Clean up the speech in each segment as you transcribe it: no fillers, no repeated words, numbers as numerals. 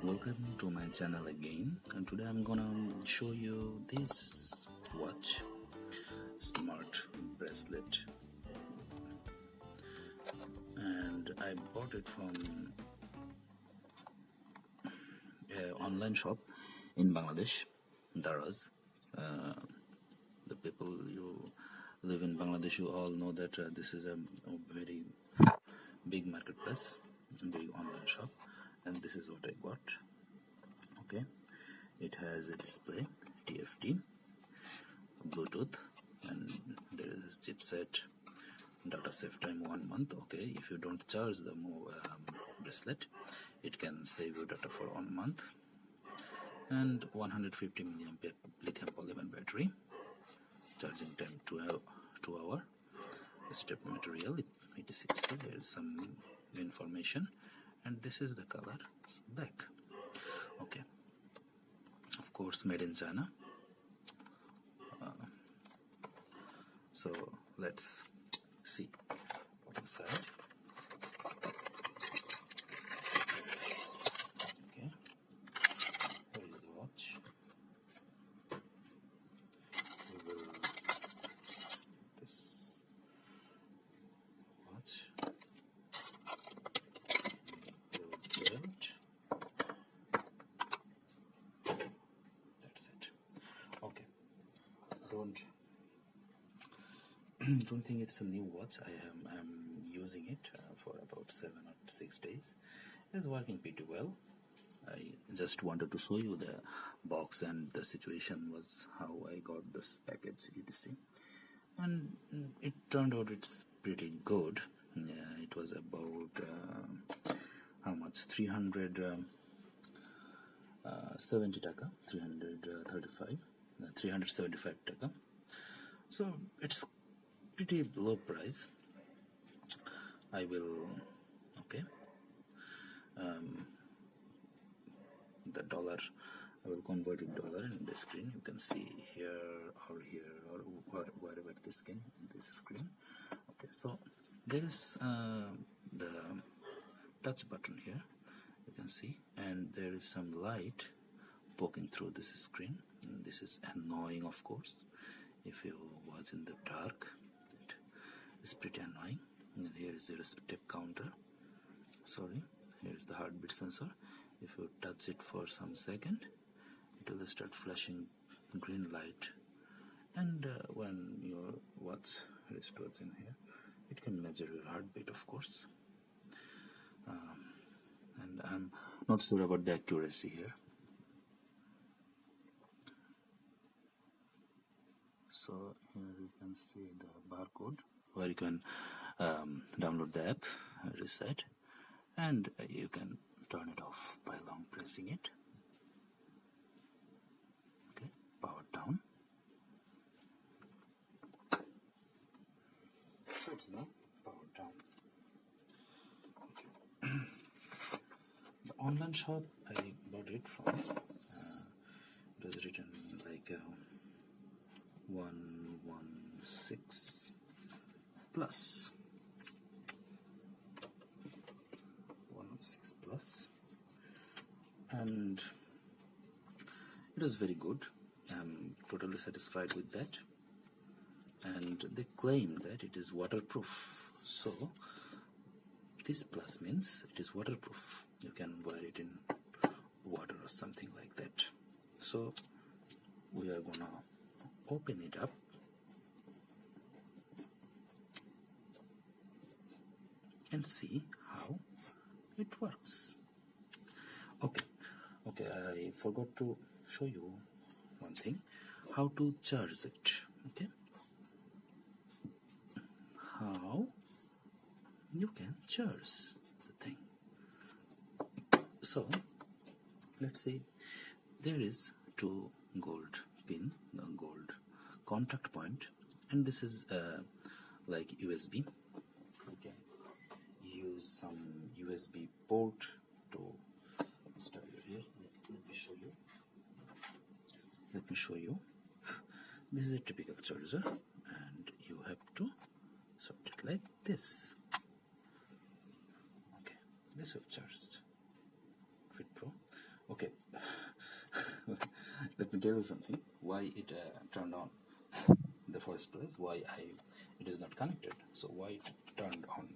Welcome to my channel again, and today I'm gonna show you this watch, smart bracelet, and I bought it from an online shop in Bangladesh. Daraz. The people you live in Bangladesh, you all know that this is a very big marketplace, big online shop, and this is what I got. Okay, it has a display, TFT, Bluetooth, and there is a chipset, data save time 1 month. Okay, if you don't charge the bracelet, it can save your data for 1 month, and 150 milliampere lithium polymer battery, charging time 2 hour, step material 86. So there is some information, and this is the color black. Okay, of course made in China. So let's see what's inside. Okay, here is the watch. We will this watch. That's it. Okay, don't think it's a new watch. I'm using it for about 7 or 6 days. It's working pretty well. I just wanted to show you the box, and the situation was how I got this package, etc. And it turned out it's pretty good. It was about how much? 370 taka, 375 taka. So it's pretty low price. I will, okay, the dollar, I will convert it dollar in the screen. You can see here or wherever this screen, this screen. Okay, so there is the touch button here, you can see, and there is some light poking through this screen. And this is annoying, of course. If you watch in the dark, it is pretty annoying. And here is your step counter. Sorry, here is the heartbeat sensor. If you touch it for some second, it will start flashing green light, and when your watch restores in here, it can measure your heartbeat, of course. And I'm not sure about the accuracy here. So here you can see the barcode where you can download the app, reset, and you can turn it off by long pressing it. Okay, power down. So it's now power down. Okay. The online shop I bought it from, it was written like 116 plus. 116 plus, and it was very good. I'm totally satisfied with that, and they claim that it is waterproof. So this plus means it is waterproof. You can wear it in water or something like that. So we are gonna open it up and see how it works. Okay, I forgot to show you one thing, how to charge it. Okay, how you can charge the thing. So let's say there is 2 gold pin, the gold contact point, and this is like USB. You can use some USB port to start here. Let me show you. This is a typical charger, and you have to sort it like this. Okay, this is charged Fit Pro. Okay, let me tell you something. Why it turned on in the first place? Why it is not connected? So why it turned on?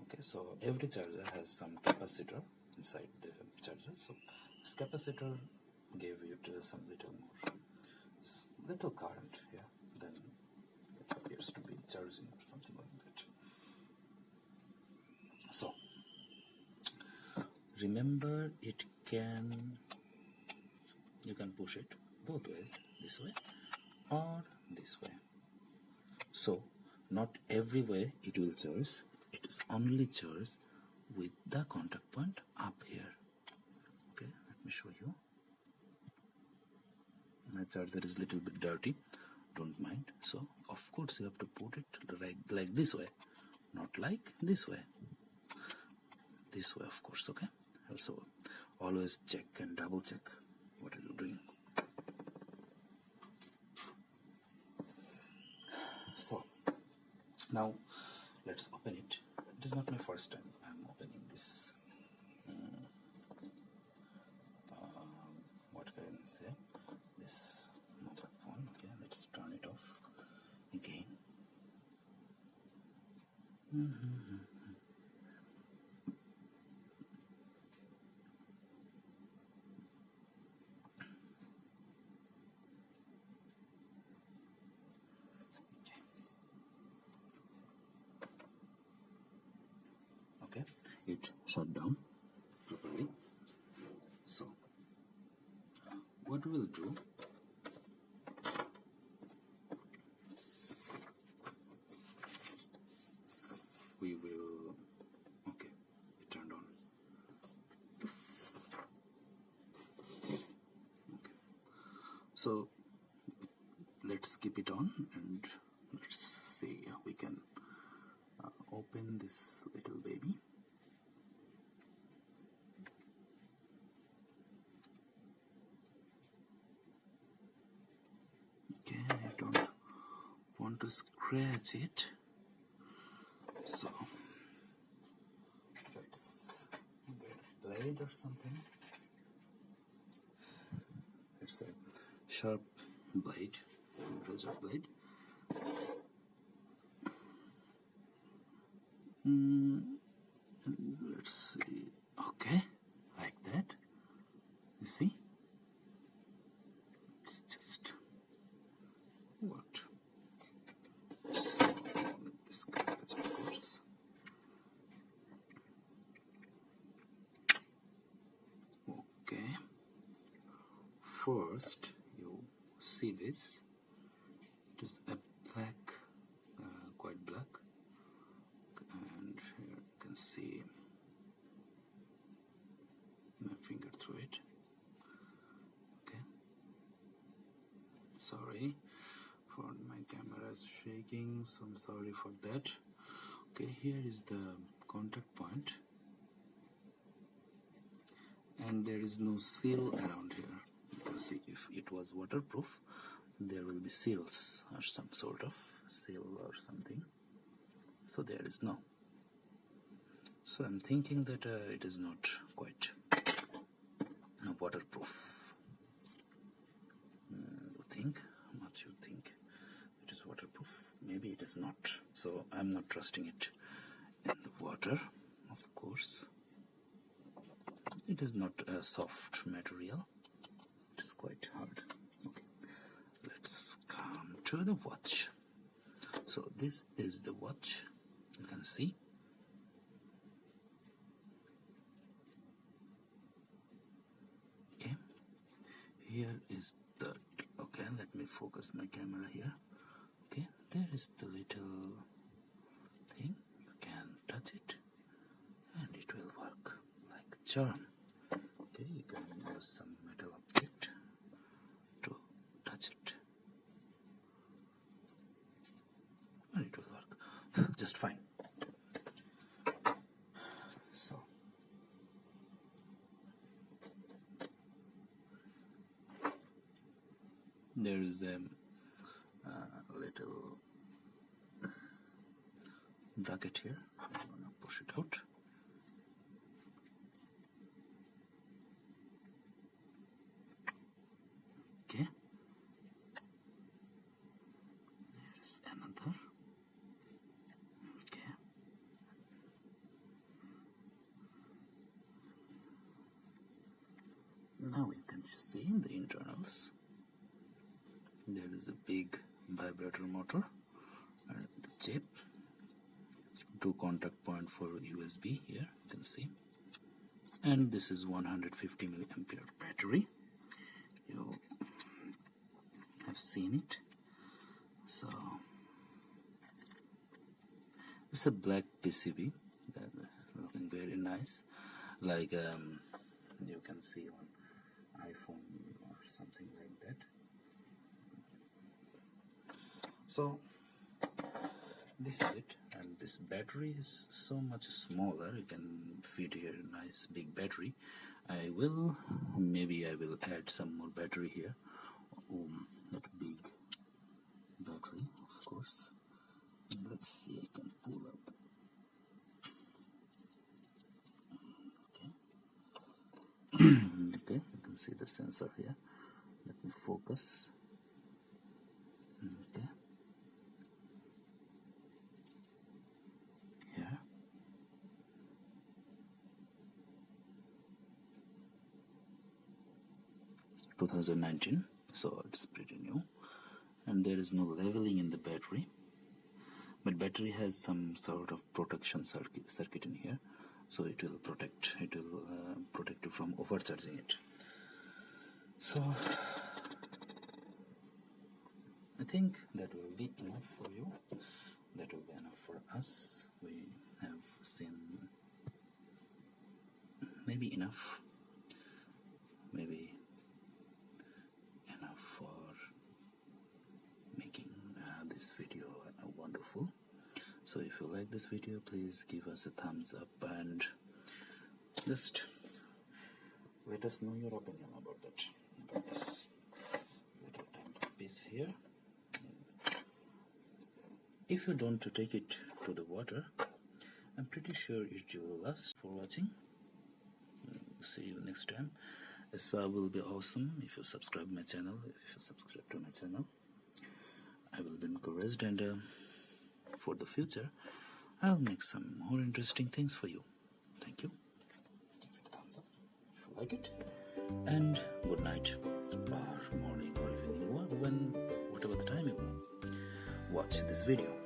Okay, so every charger has some capacitor inside the charger. So this capacitor gave it some little current here. Then it appears to be charging or something like that. So remember, you can push it both ways, this way or this way. So not every way it will charge. It is only charged with the contact point up here. Okay, let me show you. My charger is a little bit dirty, don't mind. So of course you have to put it like this way, not like this way. This way, of course. Okay, so always check and double check what are you doing. So now let's open it. It is not my first time I'm opening this. What can I say? This mobile phone. Okay, let's turn it off again. Okay, it shut down properly. So what we'll do, we will, okay, it turned on. Okay, so let's keep it on and let's see how we can open this little baby. Okay, I don't want to scratch it, so let's get a blade or something. It's a sharp blade, razor blade. Let's see. Okay, like that. You see? It's just worked. This garbage, of course. Okay. First, you see this. It is a black, quite black, and here you can see my finger through it. Okay. Sorry for my camera is shaking, so I'm sorry for that. Okay, here is the contact point, and there is no seal around here. You can see if it was waterproof, there will be seals or some sort of seal or something. So there is no. So I'm thinking that it is not quite waterproof. You think? How much you think it is waterproof? Maybe it is not. So I'm not trusting it in the water, of course. It is not a soft material. It's quite hard. Okay, let's come to the watch. So this is the watch. You can see. Okay, here is the, okay, let me focus my camera here. Okay, there is the little thing. You can touch it and it will work like a charm. Okay, you can use some metal object to touch it and it will work just fine. So there is a little bracket here. I'm gonna push it out. Now you can see the internals. There is a big vibrator motor and chip, 2 contact point for USB here, you can see, and this is 150 milliampere battery. You have seen it. So it's a black PCB that looking very nice, like you can see on iPhone or something like that. So this is it, and this battery is so much smaller. You can fit here a nice big battery. Maybe I will add some more battery here. That big battery, of course. Let's see, I can pull out. Okay, you can see the sensor here. Let me focus. Okay. Here. (2019), so it's pretty new, and there is no leveling in the battery, but battery has some sort of protection circuit in here, so it will protect you from overcharging it. So I think that will be enough for you. That will be enough for us. We have seen maybe enough for making this video wonderful. So if you like this video, please give us a thumbs up and just let us know your opinion about this little piece here. If you don't take it to the water, I'm pretty sure it will last. For watching, see you next time. This will be awesome if you subscribe my channel. If you subscribe to my channel, I will be encouraged, and for the future I'll make some more interesting things for you. Thank you. Give it a thumbs up if you like it, and good night, or morning, or evening, whatever the time you watch this video.